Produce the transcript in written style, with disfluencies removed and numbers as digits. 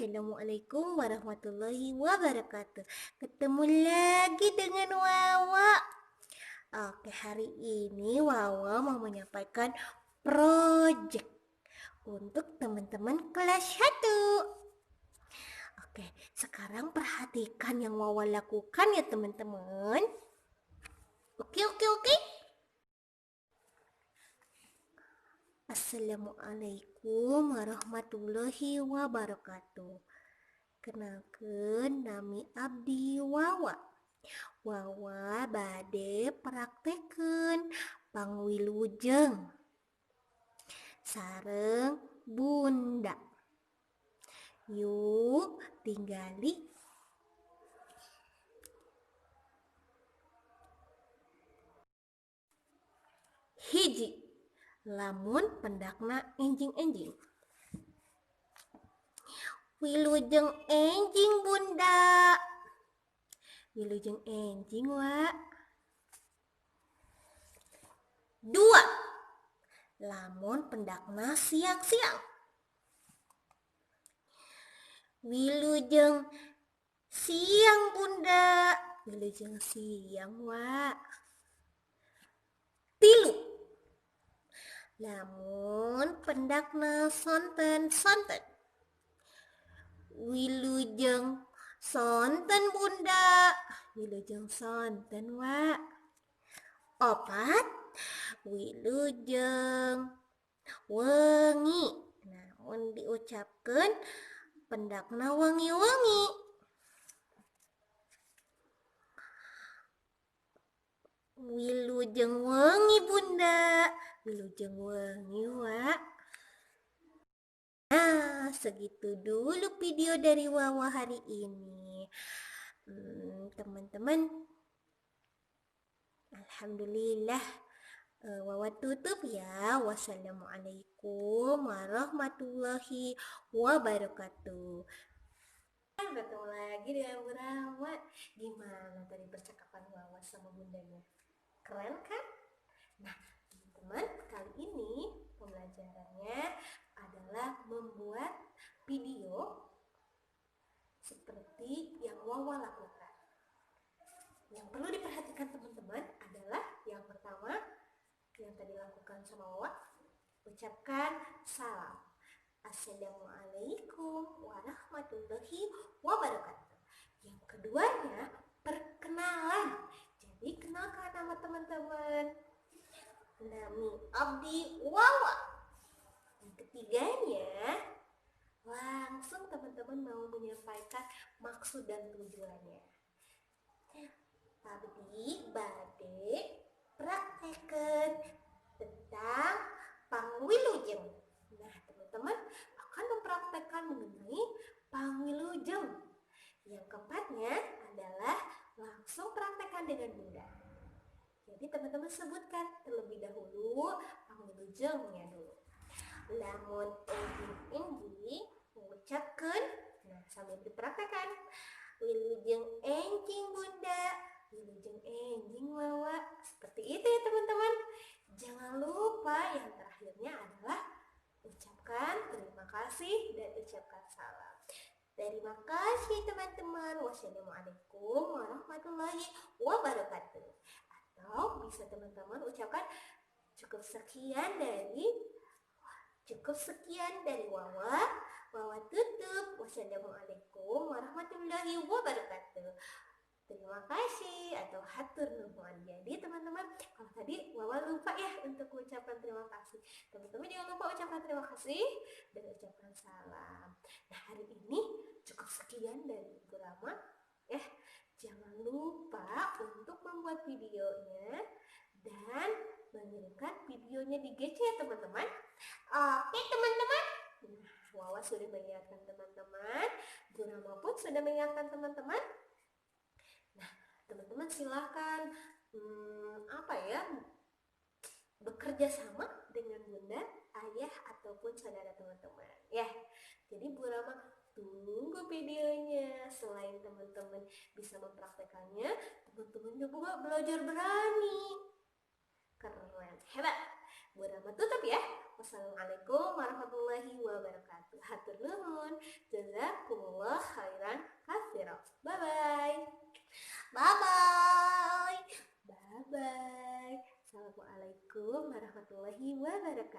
Assalamualaikum warahmatullahi wabarakatuh. Ketemu lagi dengan Wawa. Oke, hari ini Wawa mau menyampaikan project untuk teman-teman kelas 1. Oke, sekarang perhatikan yang Wawa lakukan ya teman-teman. Oke. Assalamualaikum warahmatullahi wabarakatuh. Kenalkan, nami abdi Wawa. Wawa bade praktekeun pangwilujeng sareng bunda. Yuk tinggali. Hiji, lamun pendakna enjing-enjing. Wilujeng enjing bunda. Wilujeng enjing wa. 2, lamun pendakna siang-siang. Wilujeng siang bunda. Wilujeng siang wa. 3, lamun pendakna sonten-sonten. Wilujeng sonten bunda. Wilujeng sonten wa. 4, wilujeng wengi. Namun diucapkan pendakna wengi-wengi. Wilujeng wengi bunda. Wilujeng wengi wa. Nah, segitu dulu video dari Wawa hari ini. Teman-teman, alhamdulillah, Wawa tutup ya. Wassalamualaikum warahmatullahi wabarakatuh. Bertemu lagi dengan Bu Rahmat. Gimana tadi percakapan Wawa sama bundanya? Keren kan? Nah, teman-teman, kali ini pembelajarannya adalah membuat video seperti yang Wawa lakukan. Yang perlu diperhatikan teman-teman adalah yang pertama yang tadi lakukan sama Wawa, ucapkan salam. Assalamualaikum warahmatullahi wabarakatuh. Yang keduanya, perkenalan. Jadi kenalkan nama teman-teman. Nami abdi Wawa. Yang ketiganya, langsung teman-teman mau menyampaikan maksud dan tujuannya. Abdi bade praktekeun tentang pangwilujeng. Nah, teman-teman akan mempraktekkan mengenai pangwilujeng. Yang keempatnya adalah langsung praktekkan dengan bunda. Jadi teman-teman sebutkan terlebih dahulu pangwilujengnya dulu. Lamun enjing-enjing mengucapkan, nah sambil dipraktekkan. Wilujeng enjing bunda. Wilujeng enjing Wawa. Seperti itu ya teman-teman. Jangan lupa yang terakhirnya adalah ucapkan terima kasih dan ucapkan salam. Terima kasih teman-teman. Wassalamualaikum warahmatullahi wabarakatuh. Atau bisa teman-teman ucapkan cukup sekian dari Wawa. Wawa tutup. Wassalamualaikum warahmatullahi wabarakatuh. Terima kasih atau hatur nuhun. Jadi teman-teman, kalau tadi Wawa lupa ya untuk ucapkan terima kasih. Teman-teman jangan lupa ucapkan terima kasih dan ucapkan salam. Nah, hari ini cukup sekian dari Ibu Rama. Jangan lupa untuk membuat videonya dan mengirimkan videonya di GC ya teman-teman. Oke teman-teman. Wawa sudah mengingatkan teman-teman. Bu Rama pun sudah mengingatkan teman-teman. Nah, teman-teman silahkan bekerja sama dengan bunda, ayah, ataupun saudara teman-teman. Ya, jadi Bu Rama tunggu videonya. Selain teman-teman bisa mempraktekannya, teman-teman juga belajar berani. Keren, hebat. Bu Rama tutup ya. Wassalamualaikum warahmatullahi wabarakatuh. Hatur nuhun. Jazakumullah khairan katsira. Bye bye. Bye bye. Bye bye. Assalamualaikum warahmatullahi wabarakatuh.